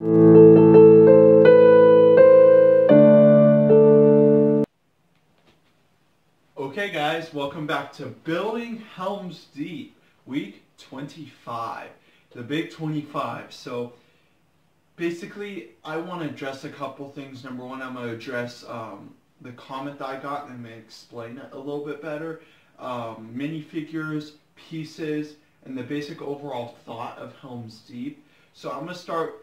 Okay guys, welcome back to Building Helms Deep, week 25, the big 25. So basically I want to address a couple things. Number one, I'm going to address the comment that I got, and I'm going to explain it a little bit better. Minifigures, pieces, and the basic overall thought of Helms Deep. So I'm going to start,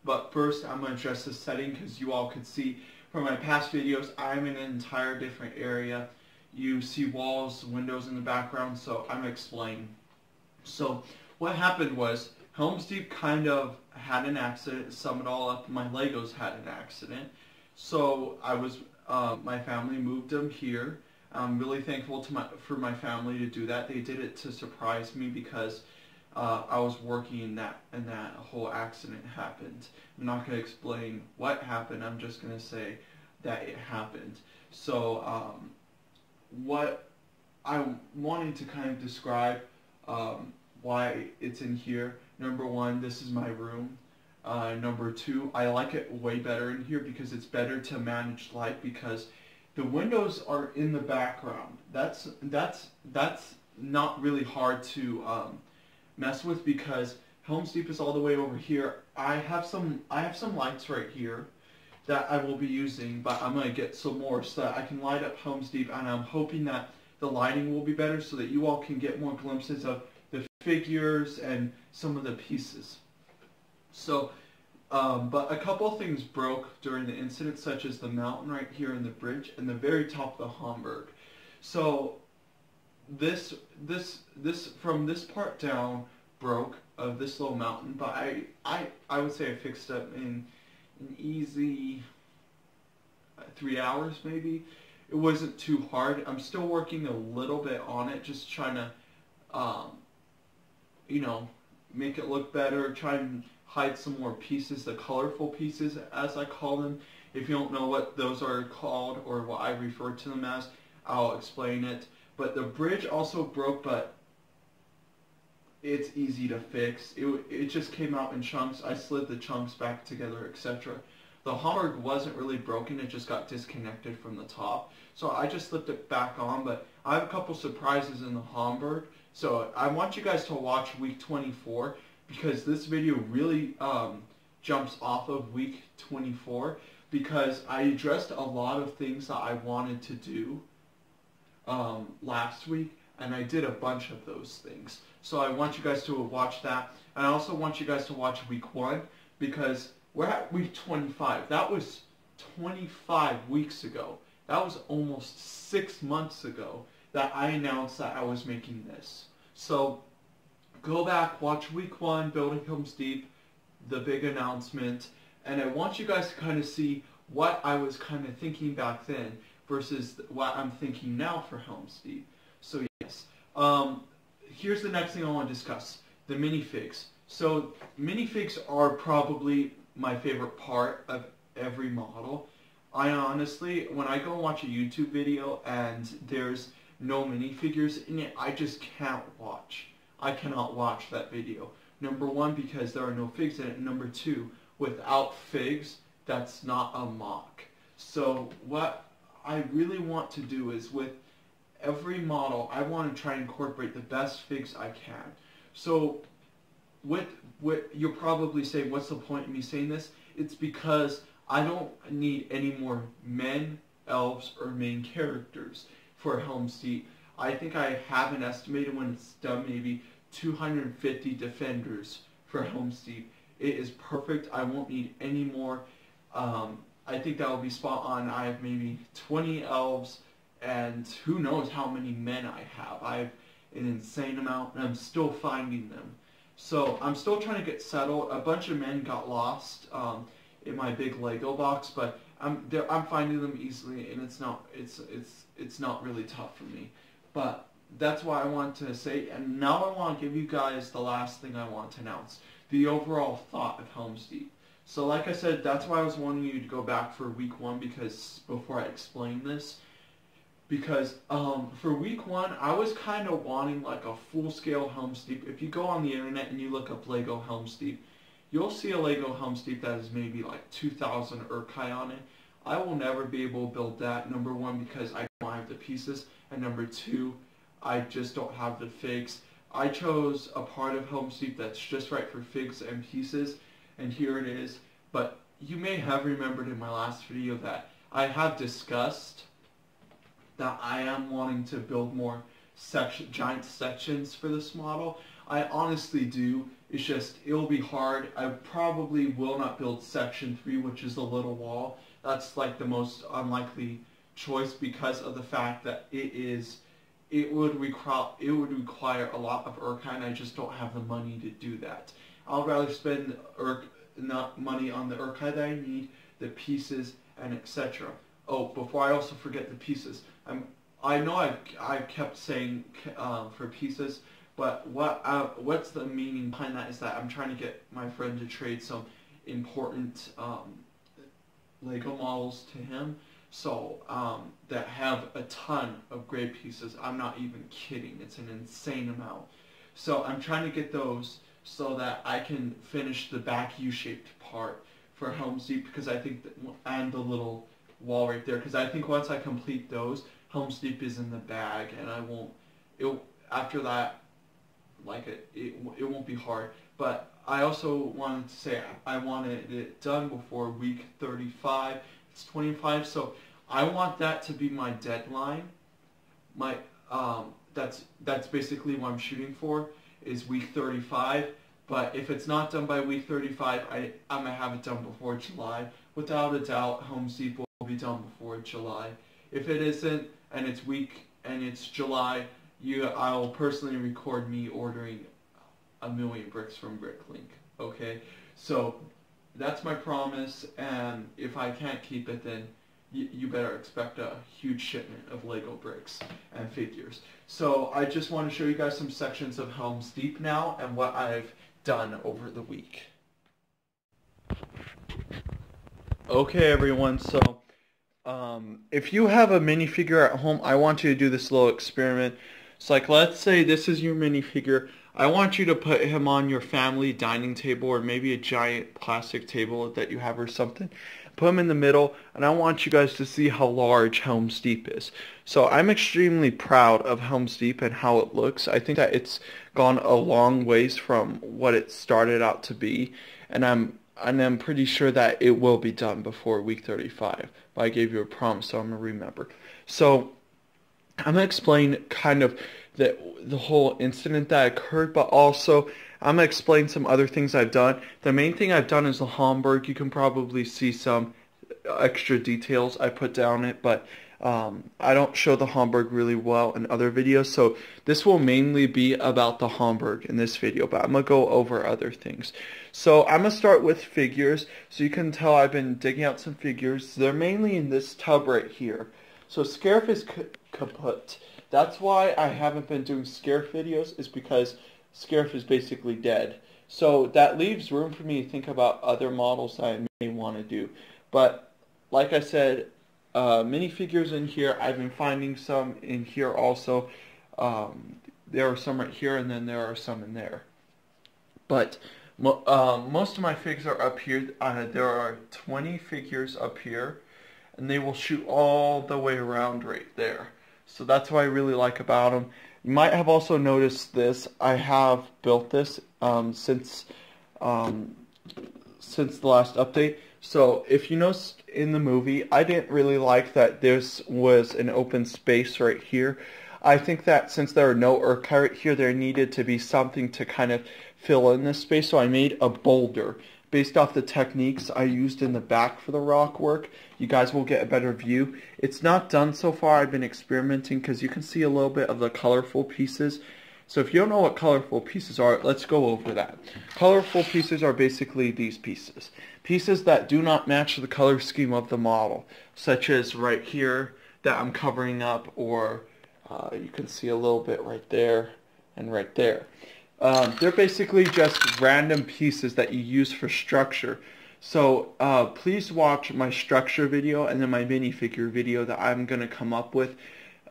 but first I'm going to address the setting because you all could see from my past videos, I'm in an entire different area. You see walls, windows in the background, so I'm explaining. So what happened was, Helms Deep kind of had an accident, sum it all up, my Legos had an accident. So my family moved them here. I'm really thankful for my family to do that. They did it to surprise me because I was working and that whole accident happened. I'm not going to explain what happened, I'm just going to say that it happened. So what I wanted to kind of describe why it's in here. Number one, this is my room. Number two, I like it way better in here because it's better to manage light because the windows are in the background. That's not really hard to mess with because Helms Deep is all the way over here. I have some lights right here that I will be using, but I'm gonna get some more so that I can light up Helms Deep, and I'm hoping that the lighting will be better so that you all can get more glimpses of the figures and some of the pieces. So, but a couple of things broke during the incident, such as the mountain right here and the bridge and the very top of the Hamburg. So this from this part down broke of this little mountain, but I would say I fixed it in an easy 3 hours maybe. It wasn't too hard. I'm still working a little bit on it, just trying to you know, make it look better, try and hide some more pieces, the colorful pieces as I call them. If you don't know what those are called or what I refer to them as, I'll explain it. But the bridge also broke, but it's easy to fix. It just came out in chunks. I slid the chunks back together, etc. The Hamburg wasn't really broken, it just got disconnected from the top. So I just slipped it back on, but I have a couple surprises in the Hamburg. So I want you guys to watch week 24 because this video really jumps off of week 24 because I addressed a lot of things that I wanted to do last week, and I did a bunch of those things. So I want you guys to watch that, and I also want you guys to watch week 1 because we're at week 25. That was 25 weeks ago. That was almost 6 months ago that I announced that I was making this. So go back, watch week 1, Building Helms Deep, the big announcement, and I want you guys to kind of see what I was kind of thinking back then versus what I'm thinking now for Helms Deep. So yes, here's the next thing I want to discuss, the minifigs. So minifigs are probably my favorite part of every model. I honestly, when I go and watch a YouTube video and there's no minifigures in it, I just can't watch. I cannot watch that video. Number one, because there are no figs in it. Number two, without figs, that's not a mock. So what I really want to do is with every model, I want to try and incorporate the best figs I can. So what you'll probably say, what's the point in me saying this? It's because I don't need any more men, elves, or main characters for Helms Deep. I think I have an estimated when it's done maybe 250 defenders for Helms Deep. It is perfect. I won't need any more. I think that will be spot on. I have maybe 20 elves, and who knows how many men I have. I have an insane amount, and I'm still finding them. So I'm still trying to get settled. A bunch of men got lost in my big Lego box, but I'm finding them easily, and it's not really tough for me. But that's why I want to say, and now I want to give you guys the last thing I want to announce, the overall thought of Helms Deep. So like I said, that's why I was wanting you to go back for week 1 because before I explain this. Because for week 1, I was kind of wanting like a full-scale Helms Deep. If you go on the internet and you look up Lego Helms Deep, you'll see a Lego Helms Deep that is maybe like 2,000 Urkai on it. I will never be able to build that, number one, because I don't have the pieces, and number two, I just don't have the figs. I chose a part of Helms Deep that's just right for figs and pieces, and here it is. But you may have remembered in my last video that I have discussed that I am wanting to build more giant sections for this model. I honestly do. It's just, it'll be hard. I probably will not build section 3, which is the little wall. That's like the most unlikely choice because of the fact that it would require a lot of Urkai, and I just don't have the money to do that. I'll rather spend not money on the Urkai that I need, the pieces, and etc. Oh, before I also forget the pieces, I know I've kept saying for pieces, but what's the meaning behind that is that I'm trying to get my friend to trade some important Lego models to him, so that have a ton of gray pieces. I'm not even kidding. It's an insane amount. So I'm trying to get those so that I can finish the back U-shaped part for Helms Deep, because I think and the little wall right there, because I think once I complete those, Helms Deep is in the bag, and I won't. After that, like it won't be hard. But I also wanted to say I wanted it done before week 35. It's 25, so I want that to be my deadline. My that's basically what I'm shooting for, is week 35. But if it's not done by week 35, I'm gonna have it done before July. Without a doubt, Helms Deep will be done before July. If it isn't, and it's July, I'll personally record me ordering 1,000,000 bricks from Bricklink. Okay, so that's my promise, and if I can't keep it, then you better expect a huge shipment of Lego bricks and figures. So I just want to show you guys some sections of Helms Deep now and what I've done over the week. Okay, everyone, so if you have a minifigure at home, I want you to do this little experiment. So like, let's say this is your minifigure. I want you to put him on your family dining table, or maybe a giant plastic table that you have or something. Put him in the middle, and I want you guys to see how large Helms Deep is. So I'm extremely proud of Helms Deep and how it looks. I think that it's gone a long ways from what it started out to be, and I'm pretty sure that it will be done before week 35. But I gave you a promise, so I'm going to remember. So I'm going to explain kind of the whole incident that occurred, but also I'm going to explain some other things I've done. The main thing I've done is the Hamburg. You can probably see some extra details I put down it, but I don't show the Hamburg really well in other videos, so this will mainly be about the Hamburg in this video, but I'm going to go over other things. So I'm going to start with figures. So you can tell I've been digging out some figures. They're mainly in this tub right here. So Scarif is kaput. That's why I haven't been doing Scarif videos, is because Scarif is basically dead. So that leaves room for me to think about other models that I may want to do. But like I said, minifigures in here. I've been finding some in here also. There are some right here, and then there are some in there. But most of my figs are up here. There are 20 figures up here, and they will shoot all the way around right there. So that's what I really like about them. You might have also noticed this. I have built this since the last update. So if you noticed in the movie, I didn't really like that this was an open space right here. I think that since there are no Urkai right here, there needed to be something to kind of fill in this space. So I made a boulder based off the techniques I used in the back for the rock work. You guys will get a better view. It's not done so far. I've been experimenting because you can see a little bit of the colorful pieces. So if you don't know what colorful pieces are, let's go over that. Colorful pieces are basically these pieces. Pieces that do not match the color scheme of the model, such as right here that I'm covering up, or you can see a little bit right there and right there. They're basically just random pieces that you use for structure. So please watch my structure video and then my minifigure video that I'm going to come up with.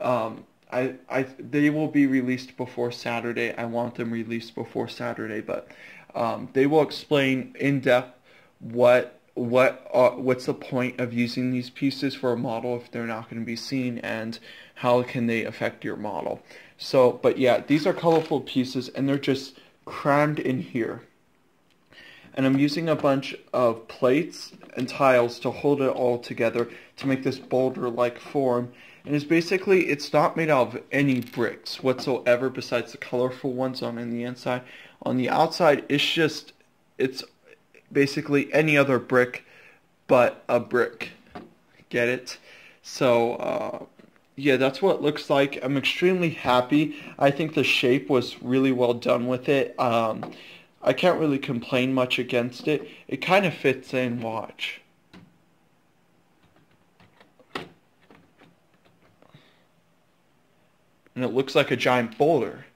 They will be released before Saturday. I want them released before Saturday, but They will explain in depth what's the point of using these pieces for a model if they're not going to be seen, and how can they affect your model. So, but yeah, these are colorful pieces and they're just crammed in here. And I'm using a bunch of plates and tiles to hold it all together to make this boulder-like form. And it's not made out of any bricks whatsoever besides the colorful ones on the inside. On the outside, it's basically any other brick but a brick. Get it? So, yeah, that's what it looks like. I'm extremely happy. I think the shape was really well done with it. I can't really complain much against it. It kind of fits in, watch. And it looks like a giant boulder.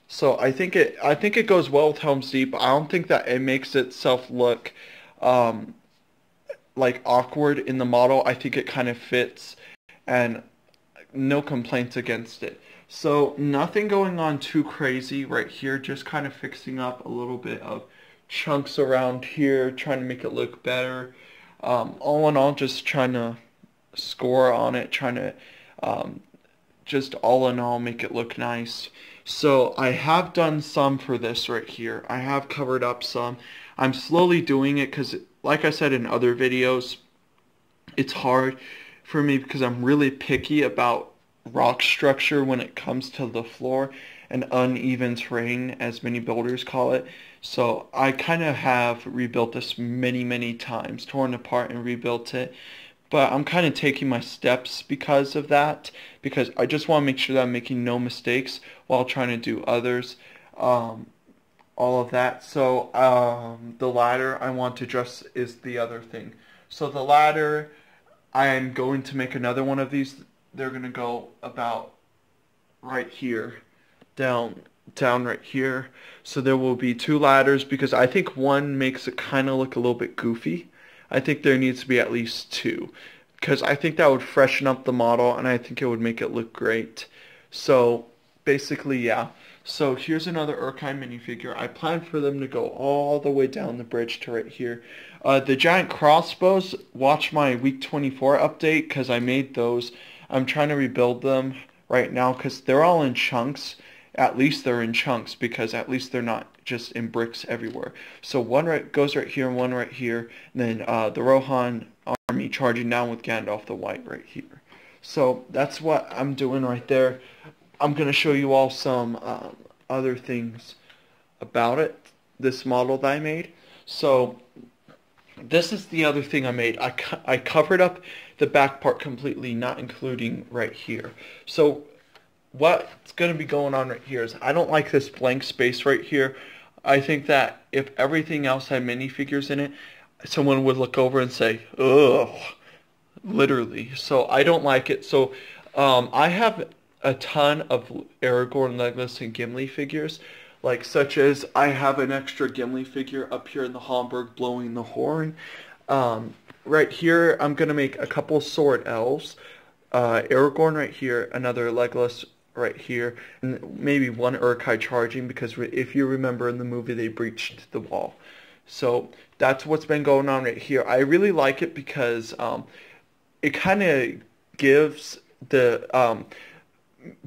So I think it goes well with Helms Deep. I don't think that it makes itself look like awkward in the model. I think it kind of fits, and no complaints against it. So nothing going on too crazy right here, just kind of fixing up a little bit of chunks around here, trying to make it look better. All in all, just trying to score on it, trying to just all in all make it look nice. So I have done some for this right here. I have covered up some. I'm slowly doing it because, like I said in other videos, it's hard for me because I'm really picky about rock structure when it comes to the floor and uneven terrain, as many builders call it. So I kind of have rebuilt this many times, torn apart and rebuilt it. But I'm kind of taking my steps because of that, because I just want to make sure that I'm making no mistakes while trying to do others. All of that. So the ladder I want to address is the other thing. So the ladder, I'm going to make another one of these. They're going to go about right here, down right here. So there will be two ladders because I think one makes it kind of look a little bit goofy. I think there needs to be at least two because I think that would freshen up the model and I think it would make it look great. So basically, yeah. So here's another Urkai minifigure. I plan for them to go all the way down the bridge to right here. The giant crossbows, watch my week 24 update because I made those. I'm trying to rebuild them right now because they're all in chunks. At least they're in chunks because at least they're not just in bricks everywhere. So one goes right here and one right here. And then the Rohan army charging down with Gandalf the White right here. So that's what I'm doing right there. I'm going to show you all some other things about it, this model that I made. So this is the other thing I made. I covered up the back part completely, not including right here. So what's going to be going on right here is I don't like this blank space right here. I think that if everything else had minifigures in it, someone would look over and say, ugh, literally. So I don't like it. So I have a ton of Aragorn, Legolas, and Gimli figures. Like, such as I have an extra Gimli figure up here in the Homburg blowing the horn. Right here, I'm going to make a couple sword elves. Aragorn right here, another Legolas right here, and maybe one Urkai charging, because if you remember in the movie, they breached the wall. So that's what's been going on right here. I really like it because it kind of gives the...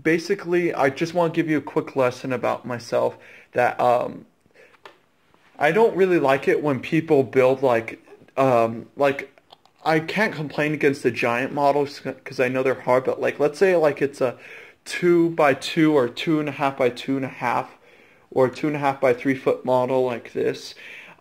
basically, I just want to give you a quick lesson about myself that I don't really like it when people build like I can't complain against the giant models because I know they're hard, but like let's say like it's a 2x2 or 2.5 by 2.5 or 2.5 by 3 foot model like this.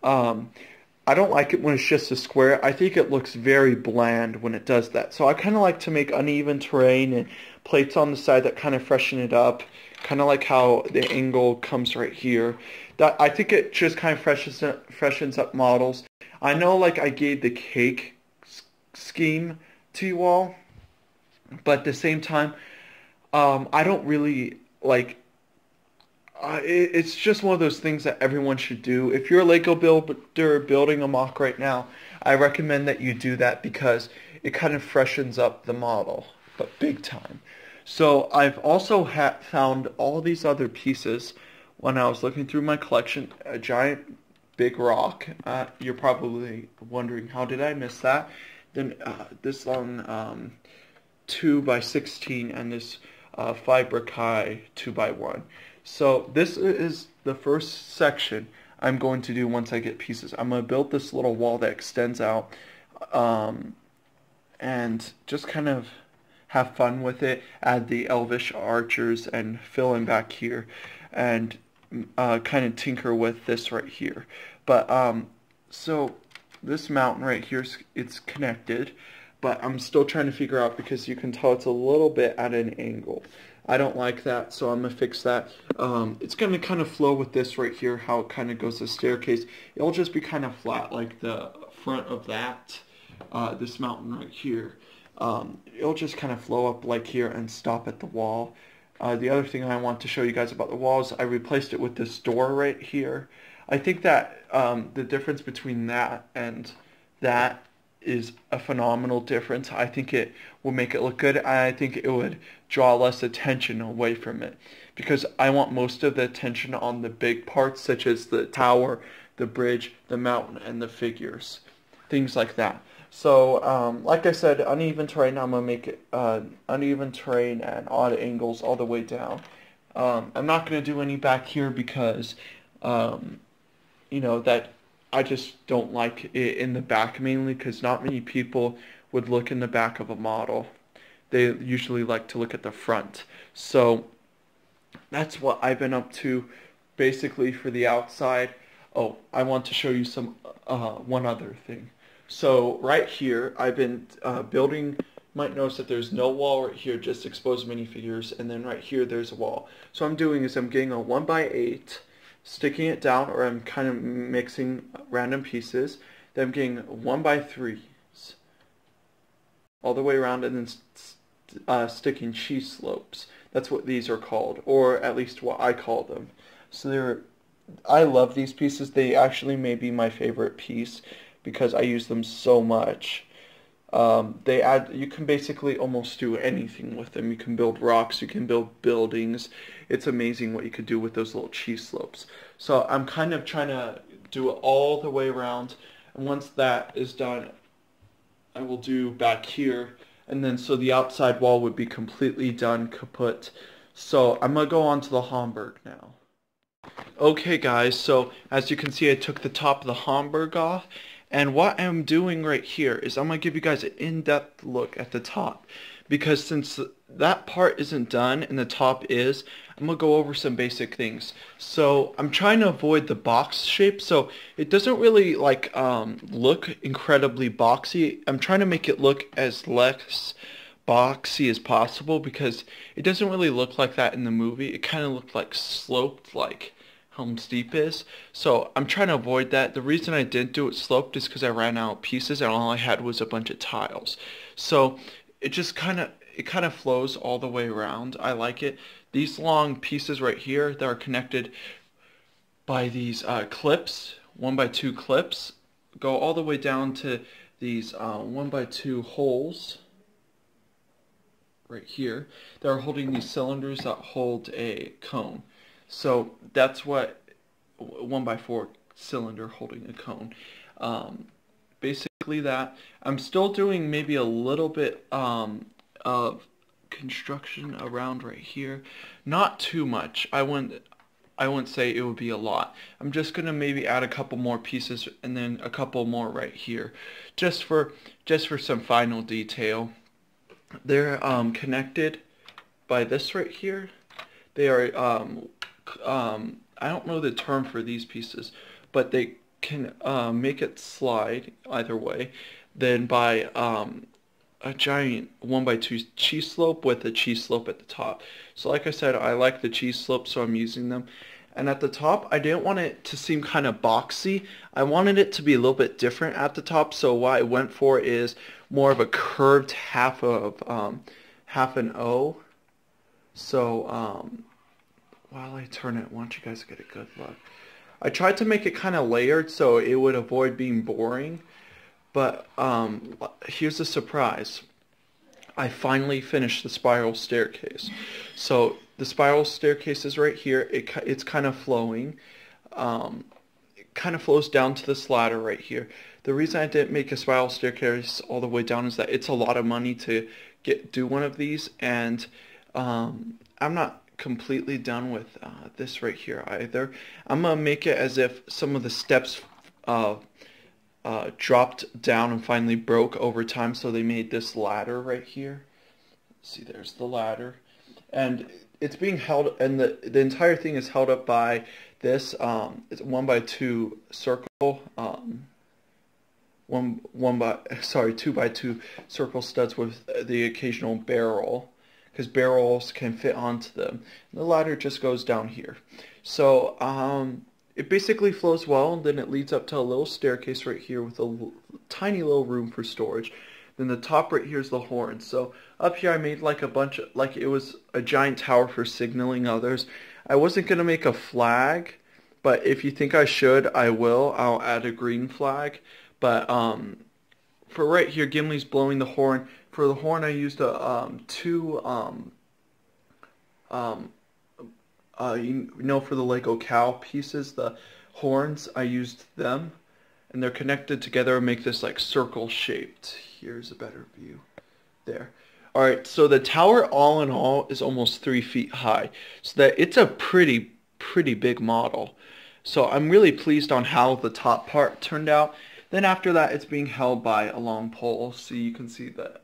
I don't like it when it's just a square. I think it looks very bland when it does that. So I kind of like to make uneven terrain and plates on the side that kind of freshen it up. Kind of like how the angle comes right here. I think it just kind of freshens up models. I know like I gave the cake scheme to you all, but at the same time, I don't really like... it's just one of those things that everyone should do. If you're a Lego builder building a mock right now, I recommend that you do that because it kind of freshens up the model, but big time. So I've also found all these other pieces when I was looking through my collection. A giant big rock. You're probably wondering, how did I miss that? Then this long 2x16 and this 5x 2x1. So this is the first section I'm going to do once I get pieces. I'm going to build this little wall that extends out and just kind of have fun with it, add the elvish archers and fill in back here, and kind of tinker with this right here. But so this mountain right here, it's connected, but I'm still trying to figure out, because you can tell it's a little bit at an angle. I don't like that, so I'm going to fix that. It's going to kind of flow with this right here, how it kind of goes the staircase. It'll just be kind of flat, like the front of that, this mountain right here. It'll just kind of flow up like here and stop at the wall. The other thing I want to show you guys about the walls, I replaced it with this door right here. I think that the difference between that and that is a phenomenal difference. I think it will make it look good, and I think it would draw less attention away from it, because I want most of the attention on the big parts, such as the tower, the bridge, the mountain, and the figures, things like that. So like I said, uneven terrain, I'm going to make it uneven terrain and odd angles all the way down. I'm not going to do any back here because you know, that I just don't like it in the back, mainly because not many people would look in the back of a model. They usually like to look at the front. So that's what I've been up to basically for the outside. Oh, I want to show you some one other thing. So right here, I've been building. You might notice that there's no wall right here, just exposed minifigures, and then right here there's a wall. So what I'm doing is I'm getting a 1x8, sticking it down, or I'm kind of mixing random pieces. Then I'm getting 1x3s all the way around, and then sticking cheese slopes. That's what these are called, or at least what I call them. So I love these pieces. They actually may be my favorite piece because I use them so much. You can basically almost do anything with them. You can build rocks, you can build buildings. It's amazing what you could do with those little cheese slopes. So I'm kind of trying to do it all the way around, and once that is done, I will do back here, and then so the outside wall would be completely done, kaput. So I'm going to go on to the Hamburg now. Okay guys, so as you can see, I took the top of the Hamburg off, and what I'm doing right here is I'm going to give you guys an in-depth look at the top, because since that part isn't done and the top is, I'm going to go over some basic things. So I'm trying to avoid the box shape, so it doesn't really like look incredibly boxy. I'm trying to make it look as less boxy as possible, because it doesn't really look like that in the movie. It kind of looked like sloped, like Helms Deep is. So I'm trying to avoid that. The reason I didn't do it sloped is because I ran out of pieces and all I had was a bunch of tiles. So it just kind of flows all the way around. I like it. These long pieces right here that are connected by these clips, 1x2 clips, go all the way down to these 1x2 holes right here that are holding these cylinders that hold a cone. So that's what 1x4 cylinder holding a cone. Basically that. I'm still doing maybe a little bit of construction around right here. Not too much. I wouldn't say it would be a lot. I'm just gonna maybe add a couple more pieces and then a couple more right here, just for some final detail. They're connected by this right here. They are I don't know the term for these pieces, but they can make it slide either way. Then by a giant 1x2 cheese slope with a cheese slope at the top. So like I said, I like the cheese slope, so I'm using them. And at the top, I didn't want it to seem kind of boxy. I wanted it to be a little bit different at the top, so what I went for is more of a curved half an O. So while I turn it, I want you guys to get a good look. I tried to make it kind of layered so it would avoid being boring, but here's a surprise. I finally finished the spiral staircase. So the spiral staircase is right here. It's kind of flowing. kind of flows down to this ladder right here. The reason I didn't make a spiral staircase all the way down is that it's a lot of money to do one of these, and I'm not completely done with this right here either. I'm gonna make it as if some of the steps dropped down and finally broke over time, so they made this ladder right here. See, there's the ladder, and it's being held, and the entire thing is held up by this it's 1x2 circle, 2x2 circle studs with the occasional barrel, because barrels can fit onto them. And the ladder just goes down here. So it basically flows well, and then it leads up to a little staircase right here with a tiny little room for storage. Then the top right here is the horn. So up here I made like a bunch of, like it was a giant tower for signaling others. I wasn't going to make a flag, but if you think I should, I will. I'll add a green flag. But for right here, Gimli's blowing the horn. For the horn I used two you know, for the Lego cow pieces, the horns, I used them, and they're connected together and make this like circle shaped. Here's a better view there. Alright, so the tower all in all is almost 3 feet high, so that it's a pretty big model. So I'm really pleased on how the top part turned out. Then after that, it's being held by a long pole, so you can see the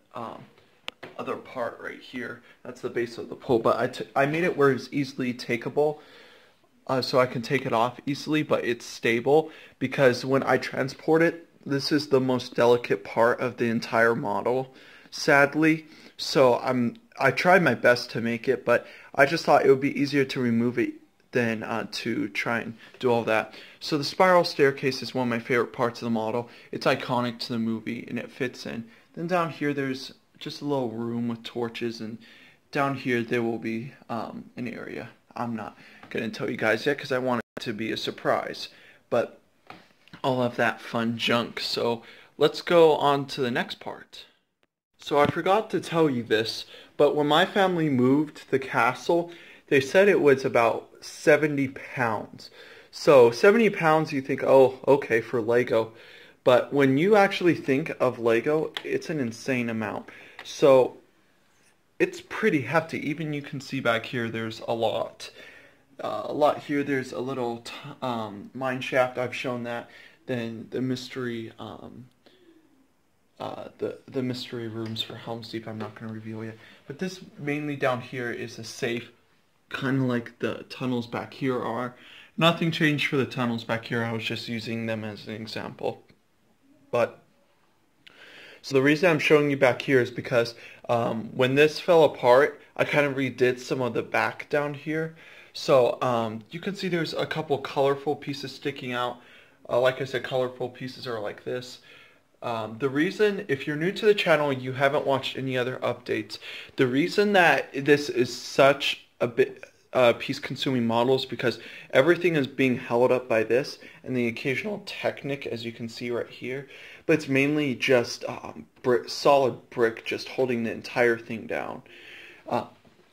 other part right here. That's the base of the pole, but I made it where it's easily takeable, so I can take it off easily, but it's stable, because when I transport it, this is the most delicate part of the entire model, sadly. So I tried my best to make it, but I just thought it would be easier to remove it than to try and do all that. So the spiral staircase is one of my favorite parts of the model. It's iconic to the movie, and it fits in. Then down here there's just a little room with torches, and down here there will be an area. I'm not going to tell you guys yet because I want it to be a surprise, but all of that fun junk. So let's go on to the next part. So I forgot to tell you this, but when my family moved the castle, they said it was about 70 pounds. So 70 pounds, you think, oh, okay, for Lego. But when you actually think of Lego, it's an insane amount. So it's pretty hefty. Even you can see back here, there's a lot. Here. There's a little mine shaft. I've shown that. Then the mystery, the mystery rooms for Helms Deep. I'm not going to reveal yet. But this mainly down here is a safe, kind of like the tunnels back here are. Nothing changed for the tunnels back here. I was just using them as an example. But so the reason I'm showing you back here is because when this fell apart, I kind of redid some of the back down here. So you can see there's a couple colorful pieces sticking out. Like I said, colorful pieces are like this. The reason, if you're new to the channel and you haven't watched any other updates, the reason that this is such a bit piece-consuming model is because everything is being held up by this and the occasional Technic, as you can see right here. But it's mainly just solid brick just holding the entire thing down.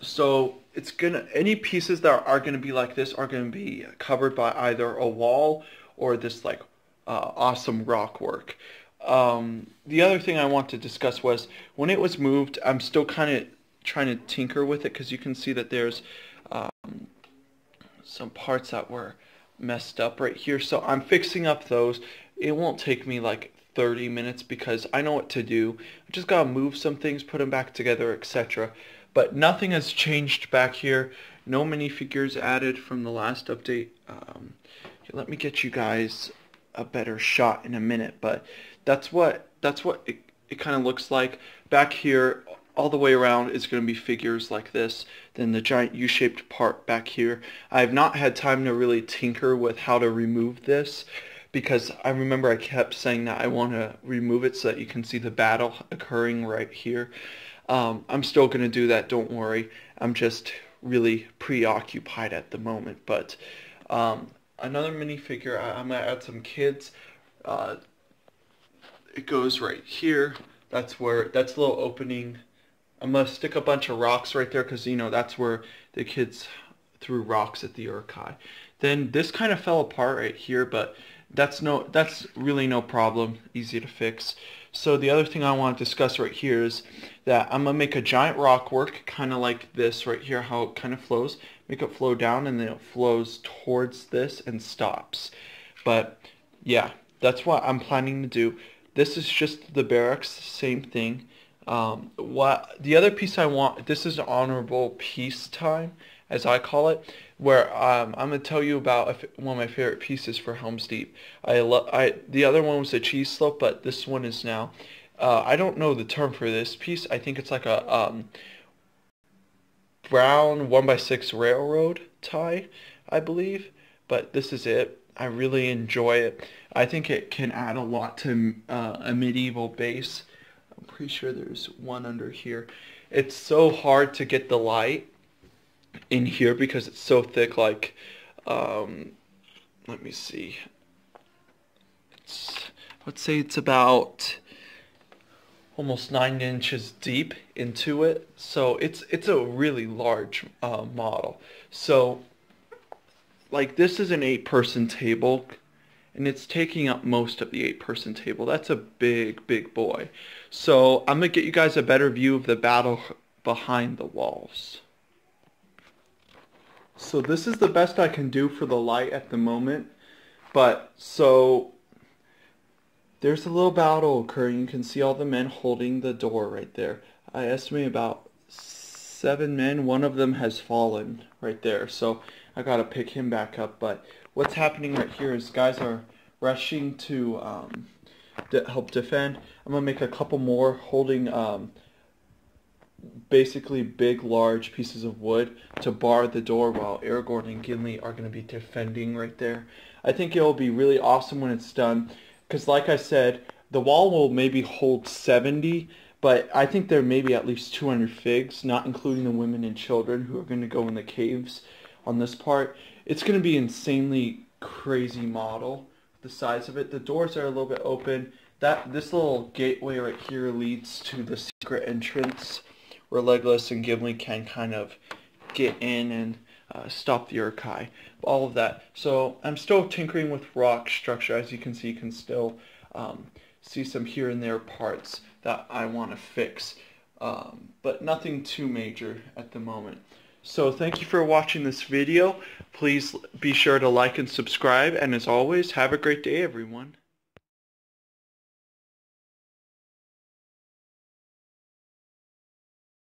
So it's any pieces that are gonna be like this are gonna be covered by either a wall or this like awesome rock work. The other thing I want to discuss was when it was moved, I'm still kind of trying to tinker with it, because you can see that there's some parts that were messed up right here. So I'm fixing up those. It won't take me like 30 minutes because I know what to do. I just gotta move some things, put them back together, etc. But nothing has changed back here. No minifigures added from the last update. Let me get you guys a better shot in a minute, but that's what it kind of looks like. Back here, all the way around is going to be figures like this. Then the giant U-shaped part back here. I have not had time to really tinker with how to remove this, because I remember I kept saying that I want to remove it so that you can see the battle occurring right here. I'm still going to do that, don't worry. I'm just really preoccupied at the moment. But another minifigure, I'm going to add some kids. It goes right here. That's a little opening. I'm going to stick a bunch of rocks right there because, you know, that's where the kids threw rocks at the Urkai. Then this kind of fell apart right here, but That's really no problem, easy to fix. So the other thing I want to discuss right here is that I'm gonna make a giant rock work, kind of like this right here, how it kind of flows. Make it flow down, and then it flows towards this and stops. But yeah, that's what I'm planning to do. This is just the barracks, same thing. What the other piece I want, this is honorable peace time, as I call it, where I'm gonna tell you about one of my favorite pieces for Helms Deep. The other one was a cheese slope, but this one is now. I don't know the term for this piece. I think it's like a brown 1x6 railroad tie, I believe. But this is it. I really enjoy it. I think it can add a lot to a medieval base. I'm pretty sure there's one under here. It's so hard to get the light in here because it's so thick. Like, let me see. Let's say it's about almost 9 inches deep into it. So it's a really large model. So like this is an 8-person table, and it's taking up most of the 8-person table. That's a big boy. So I'm gonna get you guys a better view of the battle behind the walls. So this is the best I can do for the light at the moment. But so there's a little battle occurring. You can see all the men holding the door right there. I estimate about 7 men. One of them has fallen right there. So I gotta pick him back up. But what's happening right here is guys are rushing to help defend. I'm gonna make a couple more holding basically big, large pieces of wood to bar the door while Aragorn and Gimli are going to be defending right there. I think it will be really awesome when it's done, because like I said, the wall will maybe hold 70, but I think there may be at least 200 figs, not including the women and children who are going to go in the caves on this part. It's going to be insanely crazy model, the size of it. The doors are a little bit open. This little gateway right here leads to the secret entrance, where Legolas and Gimli can kind of get in and stop the Uruk-hai. All of that. So I'm still tinkering with rock structure. As you can see, you can still see some here and there parts that I want to fix. But nothing too major at the moment. So thank you for watching this video. Please be sure to like and subscribe. And as always, have a great day, everyone.